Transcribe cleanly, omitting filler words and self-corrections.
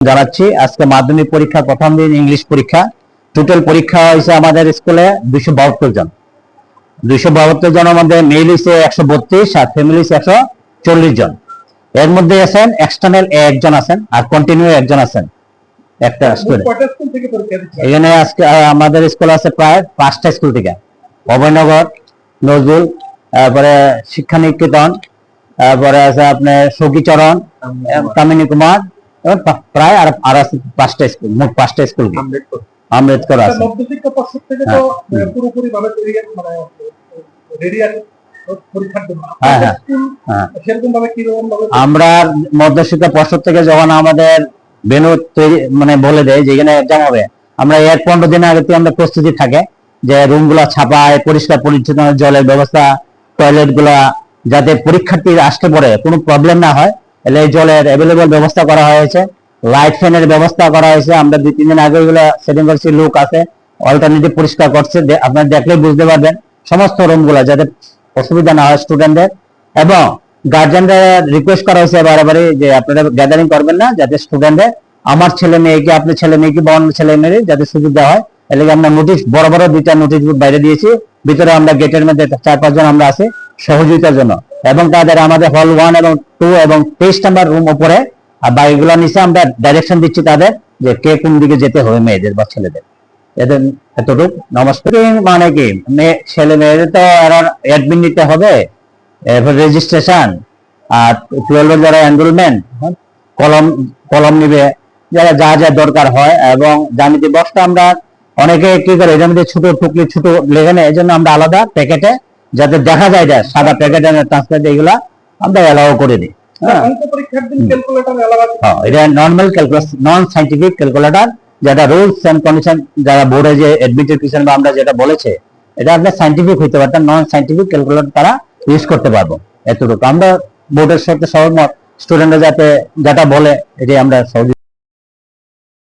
জানাচ্ছি। আজকে মাধ্যমিক পরীক্ষা প্রথম দিন ইংলিশ পরীক্ষা। টোটাল পরীক্ষা হয়েছে আমাদের স্কুলে 272 জন। 272 জনের মধ্যে মেল হয়েছে 132 আর ফিমেল হয়েছে 140 জন। এর মধ্যে আছেন এক্সটার্নাল একজন আছেন আর কন্টিনিউ একজন আছেন একটা স্টুডেন্ট। এখানে আজকে আমাদের স্কুল আছে প্রায় 5টা স্কুল থেকে, অভয়নগর, নজরুল, তারপরে শিক্ষা নিকেতন, তারপরে আছে আপনার সখীচরণ, কামিনী কুমার, প্রায় আর আছে 5টা স্কুল, মোট 5টা স্কুল। আম্বেদকর আছে। মধ্যশিক্ষা পর্ষদ থেকে তো পুরোপুরি ভাবে রেডি আছে পরীক্ষার জন্য। সেরকম ভাবে কি রকম ভাবে আমরা মধ্যশিক্ষা পর্ষদ থেকে যখন আমাদের ভেন্যু মানে বলে দেয় যে এখানে এক্সাম হবে, আমরা এর 15 দিন আগে থেকে আমরা প্রস্তুতি থাকে যে রুমগুলো ছাপায়, পরিষ্কার পরিচ্ছন্ন, জলের ব্যবস্থা, টয়লেট গুলা, যাতে পরীক্ষার্থীর আসতে পরে কোনো প্রবলেম না হয়, তাহলে এই জলের অ্যাভেলেবল ব্যবস্থা করা হয়েছে, লাইট ফ্যানের ব্যবস্থা করা হয়েছে। আমরা 2-3 দিন আগে এগুলো সেটিং করছি, লোক আছে অল্টারনেটিভ পরিষ্কার করছে, আপনারা দেখলেই বুঝতে পারবেন সমস্ত রুমগুলো যাতে অসুবিধা না হয় স্টুডেন্টদের। এবং গার্জেনরা রিকোয়েস্ট করা হয়েছে বারবারই যে আপনারা গ্যাদারিং করবেন না, যাতে স্টুডেন্টদের আমার ছেলে মেয়েকে, আপনার ছেলে মেয়েকে বা অন্য ছেলে মেয়ে যাতে সুবিধা হয়। এর লাগে আমরা নোটিশ, বড় বড় 2টা নোটিশ বোর্ড বাইরে দিয়েছি। ভিতরে আমরা গেটের মধ্যে 4-5 জন আমরা আছি সহযোগিতার জন্য, এবং তাদের আমাদের হল 1 এবং 2 এবং 23 নাম্বার রুম উপরে, আর বাকিগুলো নিচে আমরা ডাইরেকশন দিচ্ছি তাদের যে কে কোন দিকে যেতে হবে মেয়েদের বা ছেলেদের। এদের এতটুকু। নমস্কার। মানে কি ছেলে মেয়েদের তো অ্যাডমিন নিতে হবে, এরপর রেজিস্ট্রেশন, আর 12 যারা এনরোলমেন্ট, কলম নিবে, যারা যা যা দরকার হয়। এবং জ্যামিতি বক্সটা আমরা অনেকে কি করে এর মধ্যে ছোট টুকলি ছোট লেখে নেয়, এই জন্য আমরা আলাদা প্যাকেটে যাতে দেখা যায় এটা সাদা প্যাকেটে ট্রান্সফার, এগুলা আমরা অ্যালাউ করে দিই। এটা নর্মাল ক্যালকুলাস, নন সাইন্টিফিক ক্যালকুলেটর, যেটা রুলস এন্ড কন্ডিশন যারা বোর্ডে যে এডমিটেড পিছন বা আমরা যেটা বলেছে, এটা আপনার সাইন্টিফিক হইতে পারত, নন সাইন্টিফিক ক্যালকুলেটর তারা ইউজ করতে পারবো। এতটুকু আমরা বোর্ডের সাথে সহমত, স্টুডেন্টরা যাতে যেটা বলে এটাই আমরা সহযোগিতা